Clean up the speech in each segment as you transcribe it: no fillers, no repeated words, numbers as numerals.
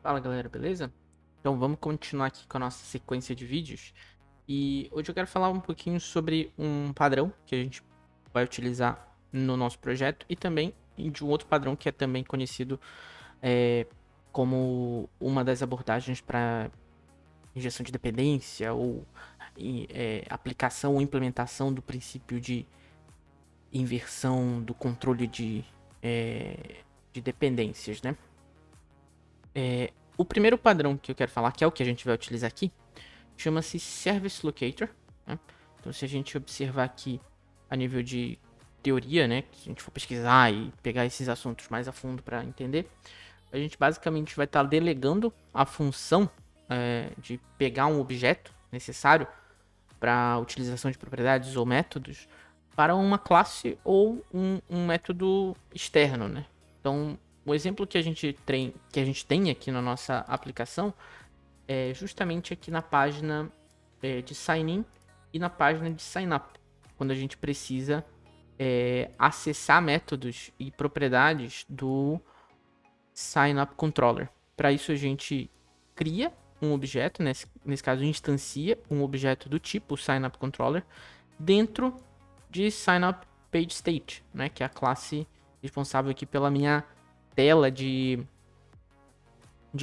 Fala galera, beleza? Então vamos continuar aqui com a nossa sequência de vídeos. E hoje eu quero falar um pouquinho sobre um padrão que a gente vai utilizar no nosso projeto e também de um outro padrão que é também conhecido como uma das abordagens para injeção de dependência ou aplicação ou implementação do princípio de inversão do controle de dependências, né? O primeiro padrão que eu quero falar, que é o que a gente vai utilizar aqui, chama-se Service Locator, né? Então, se a gente observar aqui a nível de teoria, né, se a gente for pesquisar e pegar esses assuntos mais a fundo para entender, a gente basicamente vai estar delegando a função de pegar um objeto necessário para a utilização de propriedades ou métodos para uma classe ou um método externo, né? Então, o exemplo que a gente tem aqui na nossa aplicação é justamente aqui na página de sign in e na página de sign up, quando a gente precisa acessar métodos e propriedades do sign up controller. Para isso a gente cria um objeto, nesse caso instancia um objeto do tipo sign up controller dentro de sign up page state, né, que é a classe responsável aqui pela minha tela de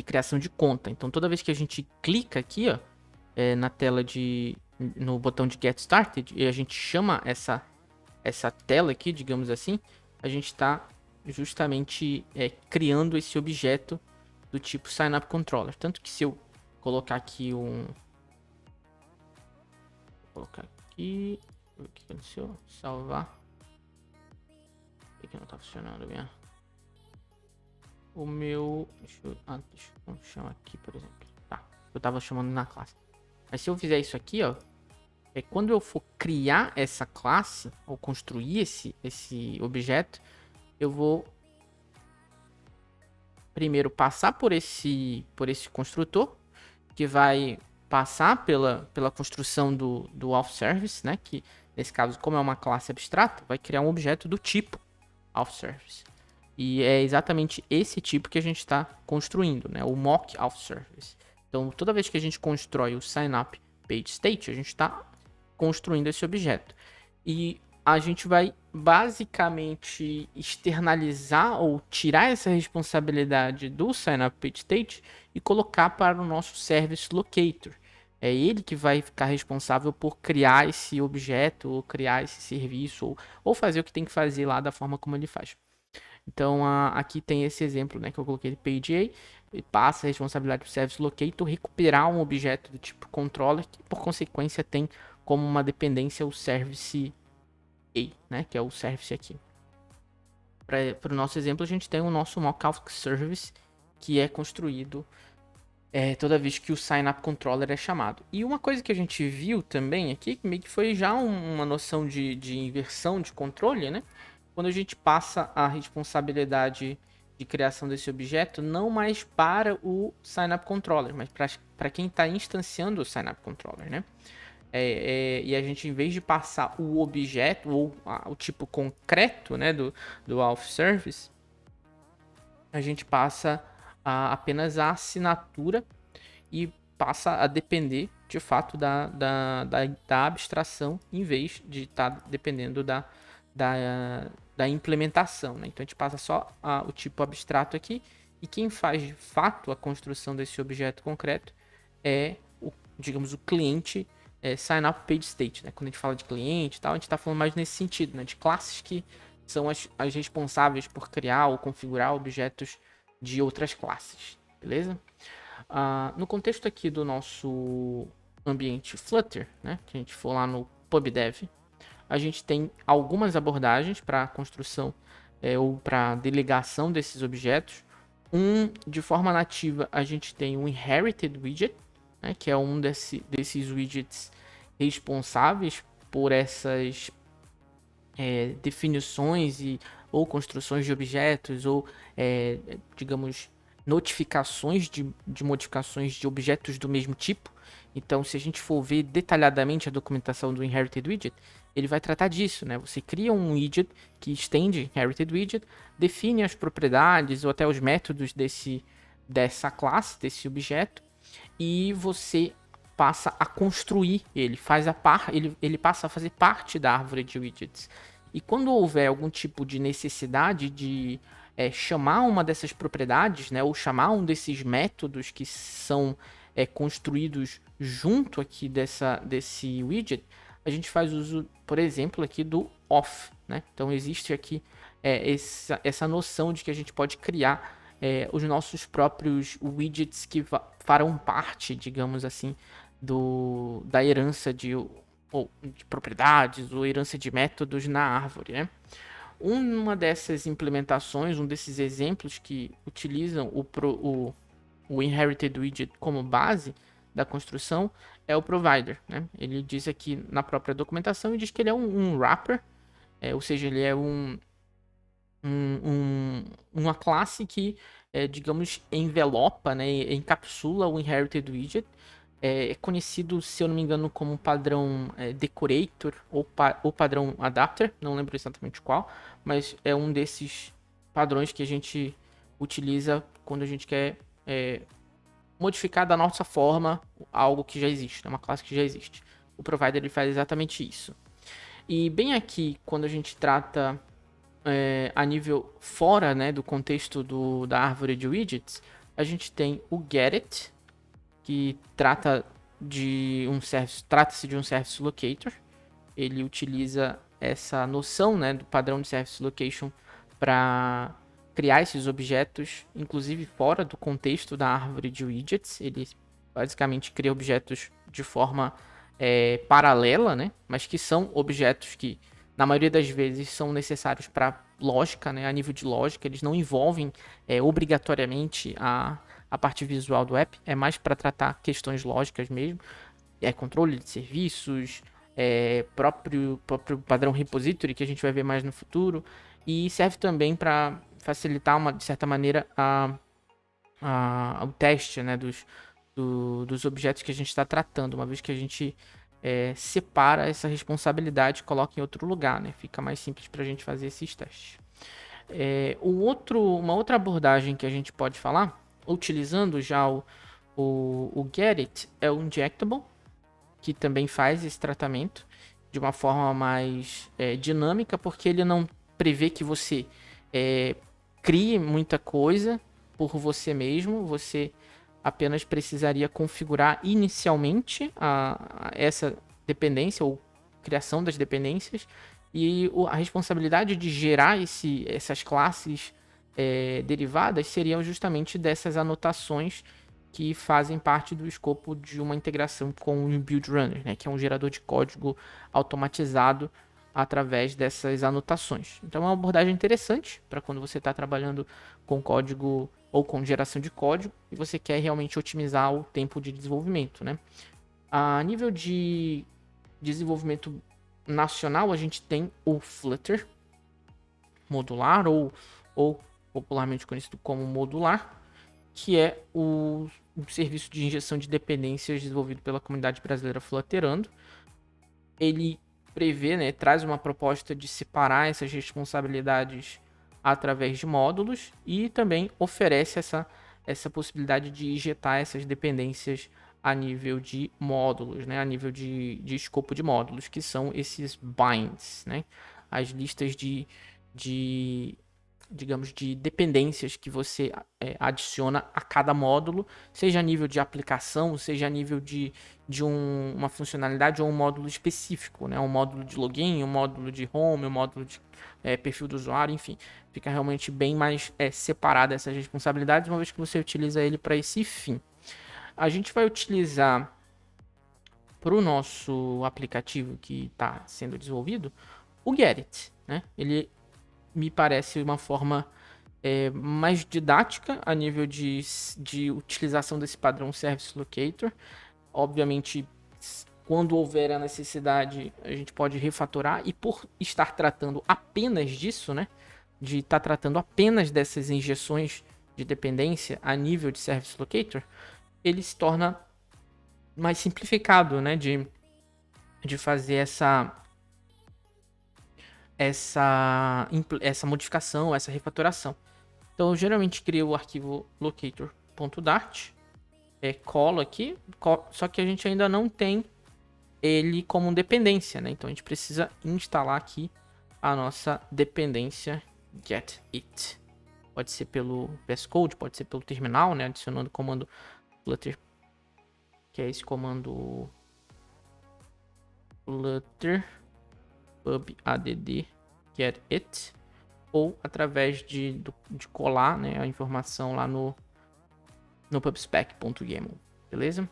criação de conta. Então, toda vez que a gente clica aqui, ó, na tela no botão de Get Started, e a gente chama essa tela aqui, digamos assim, a gente está justamente criando esse objeto do tipo Sign-up Controller. Tanto que se eu colocar aqui Vou colocar aqui... O que aconteceu? Salvar. Por que não está funcionando bem? O meu... deixa eu chamar aqui, por exemplo. Tá, eu tava chamando na classe. Mas se eu fizer isso aqui, ó, quando eu for criar essa classe, ou construir esse objeto, eu vou primeiro passar por esse construtor, que vai passar pela construção do auth-service, né? Que nesse caso, como é uma classe abstrata, vai criar um objeto do tipo auth-service. E é exatamente esse tipo que a gente está construindo, né? O mock auth-service. Então, toda vez que a gente constrói o sign-up page state, a gente está construindo esse objeto. E a gente vai basicamente externalizar ou tirar essa responsabilidade do sign-up page state e colocar para o nosso service locator. É ele que vai ficar responsável por criar esse objeto, ou criar esse serviço, ou fazer o que tem que fazer lá da forma como ele faz. Então, aqui tem esse exemplo, né, que eu coloquei de page A, e passa a responsabilidade para o service locator recuperar um objeto do tipo controller, que por consequência tem como uma dependência o service A, né, que é o service aqui. Para o nosso exemplo, a gente tem o nosso mockout service, que é construído toda vez que o sign-up controller é chamado. E uma coisa que a gente viu também aqui, meio que foi já uma noção de inversão de controle, né? Quando a gente passa a responsabilidade de criação desse objeto, não mais para o sign-up controller, mas para quem está instanciando o sign-up controller, né? E a gente, em vez de passar o objeto ou o tipo concreto, né, do auth service, a gente passa apenas a assinatura e passa a depender de fato da abstração, em vez de estar dependendo da implementação, né? Então a gente passa só o tipo abstrato aqui, e quem faz de fato a construção desse objeto concreto é digamos, o cliente sign up page state, né? Quando a gente fala de cliente e tal, a gente está falando mais nesse sentido, né? De classes que são as responsáveis por criar ou configurar objetos de outras classes, beleza? No contexto aqui do nosso ambiente Flutter, né? Que a gente for lá no PubDev, a gente tem algumas abordagens para construção ou para delegação desses objetos. De forma nativa, a gente tem o Inherited Widget, né, que é um desses widgets responsáveis por essas definições ou construções de objetos, ou, digamos, notificações de modificações de objetos do mesmo tipo. Então, se a gente for ver detalhadamente a documentação do Inherited Widget, ele vai tratar disso, né? Você cria um widget que estende Inherited Widget, define as propriedades ou até os métodos dessa classe, desse objeto, e você passa a construir ele, ele passa a fazer parte da árvore de widgets. E quando houver algum tipo de necessidade de chamar uma dessas propriedades, né, ou chamar um desses métodos que são construídos junto aqui desse widget, a gente faz uso, por exemplo, aqui do off, né? Então existe aqui essa noção de que a gente pode criar os nossos próprios widgets que farão parte, digamos assim, da herança de propriedades ou herança de métodos na árvore, né? Uma dessas implementações, um desses exemplos que utilizam o Inherited Widget como base da construção é o Provider, né? Ele diz aqui na própria documentação e diz que ele é um wrapper, ou seja, ele é uma classe que, digamos, envelopa, né, encapsula o Inherited Widget. É conhecido, se eu não me engano, como padrão Decorator ou padrão Adapter, não lembro exatamente qual, mas é um desses padrões que a gente utiliza quando a gente quer modificar da nossa forma algo que já existe, uma classe que já existe. O Provider ele faz exatamente isso. E bem aqui, quando a gente trata a nível fora, né, do contexto da árvore de widgets, a gente tem o Get que trata-se de um Service Locator. Ele utiliza essa noção, né, do padrão de Service Location para criar esses objetos, inclusive fora do contexto da árvore de widgets. Ele basicamente cria objetos de forma paralela, né, mas que são objetos que, na maioria das vezes, são necessários para lógica, né, a nível de lógica. Eles não envolvem obrigatoriamente a parte visual do app, é mais para tratar questões lógicas mesmo, controle de serviços, próprio padrão repository, que a gente vai ver mais no futuro, e serve também para facilitar, de certa maneira, o teste, né, dos objetos que a gente está tratando, uma vez que a gente separa essa responsabilidade e coloca em outro lugar, né? Fica mais simples para a gente fazer esses testes. Uma outra abordagem que a gente pode falar, utilizando já o Get é o Injectable, que também faz esse tratamento de uma forma mais dinâmica, porque ele não prevê que você crie muita coisa por você mesmo, você apenas precisaria configurar inicialmente essa dependência ou criação das dependências, e a responsabilidade de gerar essas classes derivadas seriam justamente dessas anotações que fazem parte do escopo de uma integração com o Build Runner, né, que é um gerador de código automatizado através dessas anotações. Então é uma abordagem interessante para quando você está trabalhando com código ou com geração de código e você quer realmente otimizar o tempo de desenvolvimento, né? A nível de desenvolvimento nacional, a gente tem o Flutter modular ou popularmente conhecido como modular, que é o serviço de injeção de dependências desenvolvido pela comunidade brasileira Flutterando. Ele prevê, né, traz uma proposta de separar essas responsabilidades através de módulos e também oferece essa possibilidade de injetar essas dependências a nível de módulos, né, a nível de escopo de módulos, que são esses binds, né, as listas digamos, de dependências que você adiciona a cada módulo, seja a nível de aplicação, seja a nível de uma funcionalidade ou um módulo específico, né? Um módulo de login, um módulo de home, um módulo de perfil do usuário, enfim. Fica realmente bem mais separada essas responsabilidades, uma vez que você utiliza ele para esse fim. A gente vai utilizar para o nosso aplicativo que está sendo desenvolvido o Get, né? Ele me parece uma forma mais didática a nível de utilização desse padrão Service Locator. Obviamente, quando houver a necessidade, a gente pode refatorar, e por estar tratando apenas disso, né, de estar tratando apenas dessas injeções de dependência a nível de Service Locator, ele se torna mais simplificado, né, de fazer essa modificação, essa refatoração. Então eu geralmente crio o arquivo locator .dart, colo aqui, só que a gente ainda não tem ele como dependência, né? Então a gente precisa instalar aqui a nossa dependência getIt. Pode ser pelo VS Code, pode ser pelo terminal, né? Adicionando o comando flutter, que é esse comando flutter pub add getIt, ou através de colar, né, a informação lá no pubspec.yaml, beleza?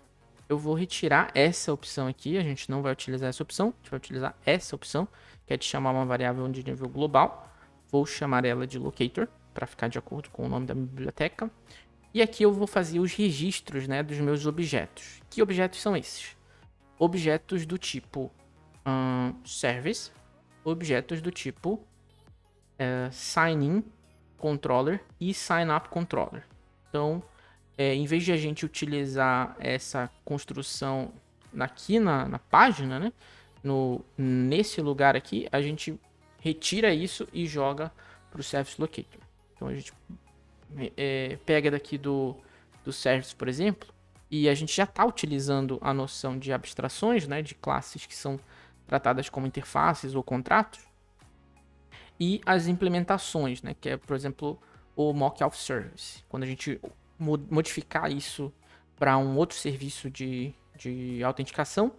Eu vou retirar essa opção aqui, a gente não vai utilizar essa opção, a gente vai utilizar essa opção, que é de chamar uma variável de nível global. Vou chamar ela de locator, para ficar de acordo com o nome da biblioteca. E aqui eu vou fazer os registros, né, dos meus objetos. Que objetos são esses? Objetos do tipo service, objetos do tipo sign-in controller e sign-up controller. Então, em vez de a gente utilizar essa construção aqui na página, né, nesse lugar aqui, a gente retira isso e joga para o Service Locator. Então a gente pega daqui do Service, por exemplo, e a gente já está utilizando a noção de abstrações, né, de classes que são tratadas como interfaces ou contratos, e as implementações, né, que é, por exemplo, o mock auth service. Quando a gente modificar isso para um outro serviço de autenticação,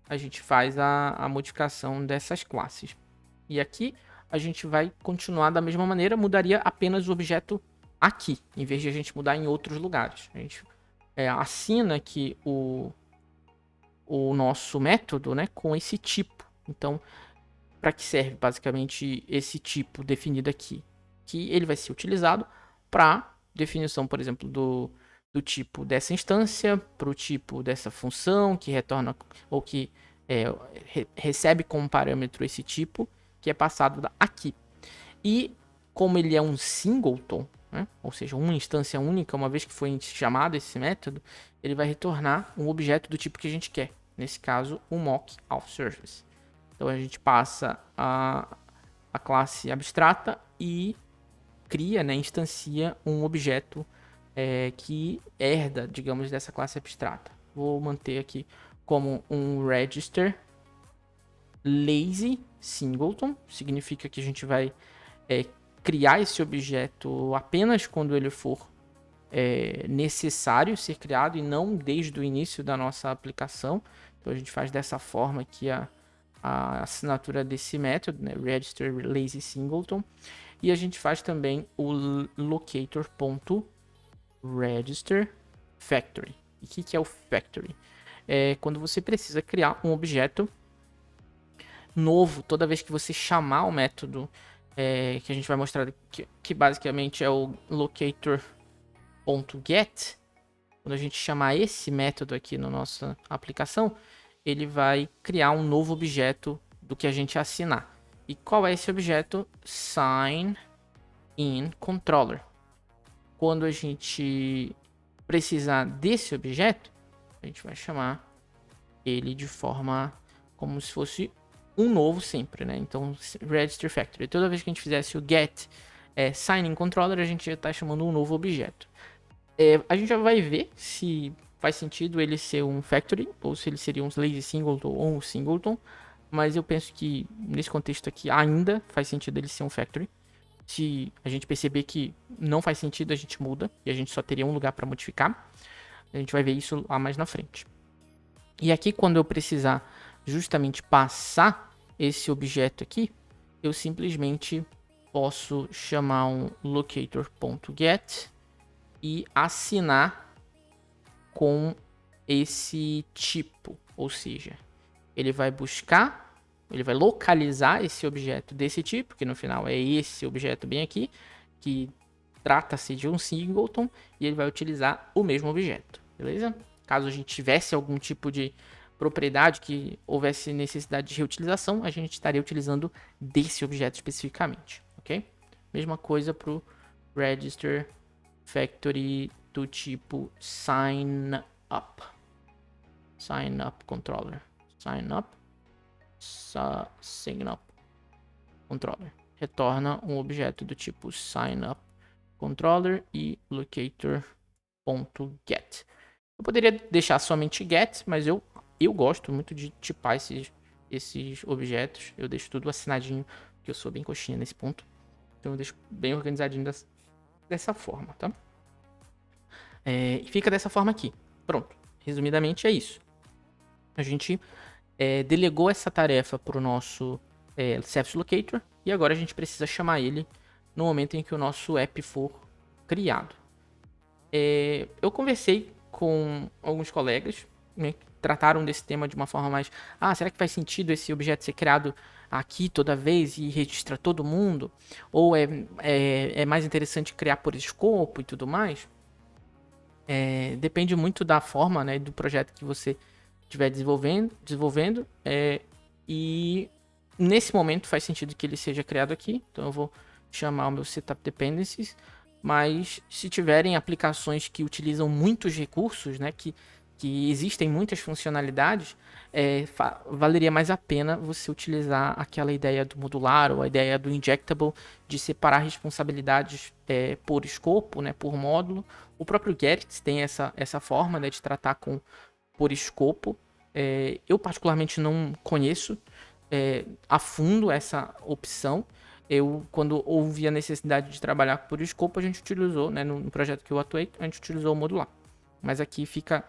a gente faz a modificação dessas classes. E aqui a gente vai continuar da mesma maneira, mudaria apenas o objeto aqui, em vez de a gente mudar em outros lugares. A gente assina aqui o nosso método, né, com esse tipo. Então, para que serve basicamente esse tipo definido aqui? Que ele vai ser utilizado para definição, por exemplo, do tipo dessa instância, para o tipo dessa função que retorna ou que recebe como parâmetro esse tipo que é passado aqui. E como ele é um singleton, né, ou seja, uma instância única, uma vez que foi chamado esse método, ele vai retornar um objeto do tipo que a gente quer. Nesse caso, o mock auth service. Então a gente passa a classe abstrata e cria, né, instancia um objeto que herda, digamos, dessa classe abstrata. Vou manter aqui como um register lazy singleton, significa que a gente vai criar esse objeto apenas quando ele for necessário ser criado e não desde o início da nossa aplicação. Então a gente faz dessa forma aqui a assinatura desse método, né, register lazy singleton, e a gente faz também o locator.register factory. E o que é o factory? É quando você precisa criar um objeto novo toda vez que você chamar o método que a gente vai mostrar que basicamente é o locator.get. Quando a gente chamar esse método aqui na nossa aplicação, ele vai criar um novo objeto do que a gente assinar. E qual é esse objeto? Sign in controller. Quando a gente precisar desse objeto, a gente vai chamar ele de forma como se fosse um novo sempre, né? Então, register factory. Toda vez que a gente fizesse o get sign in controller, a gente já está chamando um novo objeto. A gente já vai ver se faz sentido ele ser um factory, ou se ele seria um lazy singleton ou um singleton, mas eu penso que nesse contexto aqui ainda faz sentido ele ser um factory. Se a gente perceber que não faz sentido, a gente muda, e a gente só teria um lugar para modificar. A gente vai ver isso lá mais na frente. E aqui, quando eu precisar justamente passar esse objeto aqui, eu simplesmente posso chamar um locator.get e assinar com esse tipo, ou seja, ele vai buscar, ele vai localizar esse objeto desse tipo, que no final é esse objeto bem aqui, que trata-se de um singleton, e ele vai utilizar o mesmo objeto, beleza? Caso a gente tivesse algum tipo de propriedade que houvesse necessidade de reutilização, a gente estaria utilizando desse objeto especificamente, ok? Mesma coisa para o register factory do tipo sign up controller, sign up controller, retorna um objeto do tipo sign up controller e locator .get. Eu poderia deixar somente get, mas eu gosto muito de tipar esses objetos. Eu deixo tudo assinadinho, porque eu sou bem coxinha nesse ponto. Então eu deixo bem organizadinho dessa forma, tá? E fica dessa forma aqui. Pronto. Resumidamente é isso. A gente delegou essa tarefa para o nosso Service Locator e agora a gente precisa chamar ele no momento em que o nosso app for criado. Eu conversei com alguns colegas, né, que trataram desse tema de uma forma mais... será que faz sentido esse objeto ser criado aqui toda vez e registrar todo mundo? Ou é mais interessante criar por escopo e tudo mais? Depende muito da forma, né, do projeto que você estiver desenvolvendo. E nesse momento faz sentido que ele seja criado aqui. Então eu vou chamar o meu Setup Dependencies. Mas se tiverem aplicações que utilizam muitos recursos, né, que existem muitas funcionalidades, valeria mais a pena você utilizar aquela ideia do modular ou a ideia do injectable de separar responsabilidades por escopo, né, por módulo. O próprio Gerrit tem essa forma, né, de tratar por escopo. Eu particularmente não conheço a fundo essa opção. Quando houve a necessidade de trabalhar por escopo, a gente utilizou, né, no projeto que eu atuei, a gente utilizou o modular. Mas aqui fica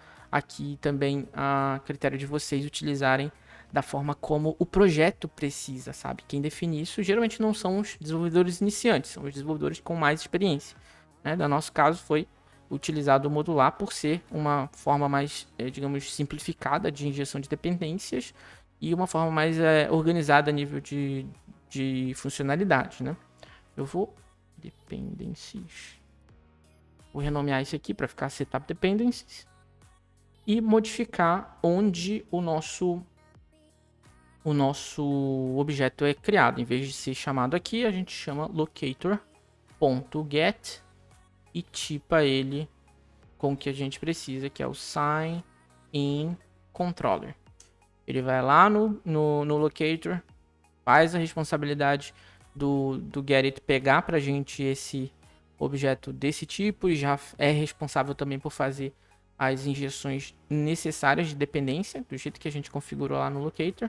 também a critério de vocês utilizarem da forma como o projeto precisa, sabe? Quem define isso geralmente não são os desenvolvedores iniciantes, são os desenvolvedores com mais experiência, né? No nosso caso foi utilizado o modular por ser uma forma mais, digamos, simplificada de injeção de dependências e uma forma mais organizada a nível de funcionalidade, né? Eu vou dependencies. Vou renomear isso aqui para ficar setup dependencies e modificar onde o nosso objeto é criado. Em vez de ser chamado aqui, a gente chama locator.get e tipa ele com o que a gente precisa, que é o sign in controller. Ele vai lá no locator, faz a responsabilidade do Gerrit pegar pra gente esse objeto desse tipo e já é responsável também por fazer as injeções necessárias de dependência, do jeito que a gente configurou lá no locator.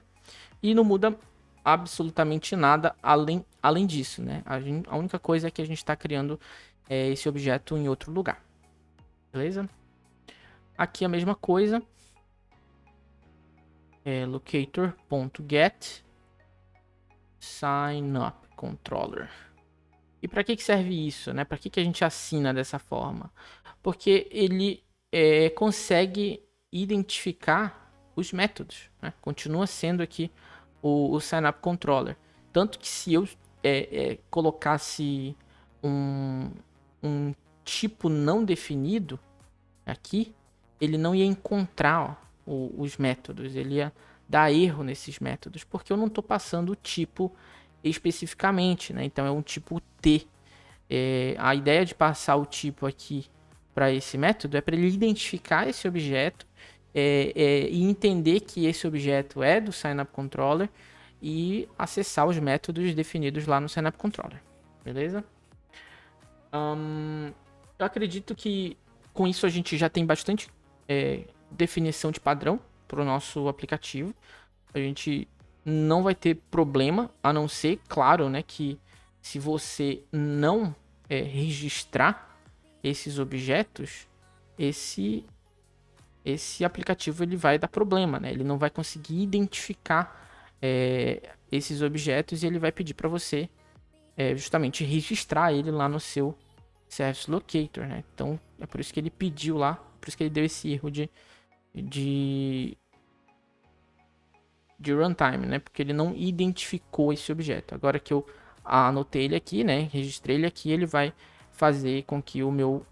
E não muda absolutamente nada além disso, né? A única coisa é que a gente está criando esse objeto em outro lugar. Beleza? Aqui a mesma coisa. Locator.get sign up controller. E para que serve isso, né? Para que a gente assina dessa forma? Porque ele consegue identificar os métodos, né? Continua sendo aqui o sign up controller. Tanto que se eu colocasse um tipo não definido aqui, ele não ia encontrar os métodos, ele ia dar erro nesses métodos, porque eu não estou passando o tipo especificamente, né? Então é um tipo T. A ideia de passar o tipo aqui para esse método é para ele identificar esse objeto e entender que esse objeto é do signup controller e acessar os métodos definidos lá no signup controller, beleza? Eu acredito que com isso a gente já tem bastante definição de padrão para o nosso aplicativo. A gente não vai ter problema, a não ser, claro, né, que se você não registrar esses objetos, esse aplicativo ele vai dar problema, né? Ele não vai conseguir identificar esses objetos e ele vai pedir para você justamente registrar ele lá no seu Service Locator, né? Então é por isso que ele pediu lá, por isso que ele deu esse erro de runtime, né? Porque ele não identificou esse objeto. Agora que eu anotei ele aqui, né? Registrei ele aqui, ele vai fazer com que o meu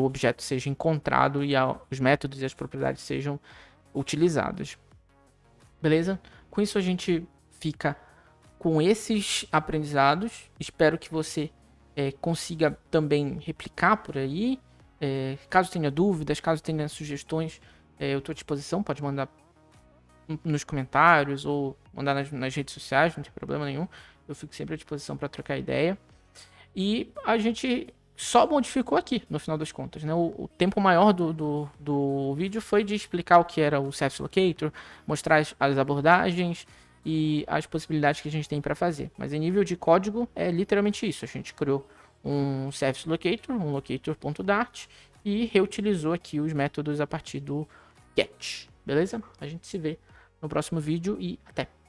objeto seja encontrado e os métodos e as propriedades sejam utilizados. Beleza? Com isso a gente fica com esses aprendizados. Espero que você consiga também replicar por aí. Caso tenha dúvidas, caso tenha sugestões, eu estou à disposição. Pode mandar nos comentários ou mandar nas redes sociais, não tem problema nenhum. Eu fico sempre à disposição para trocar ideia. E a gente só modificou aqui, no final das contas, né? O tempo maior do vídeo foi de explicar o que era o Service Locator, mostrar as abordagens e as possibilidades que a gente tem para fazer. Mas em nível de código, é literalmente isso. A gente criou um Service Locator, um locator.dart, e reutilizou aqui os métodos a partir do get, beleza? A gente se vê no próximo vídeo e até!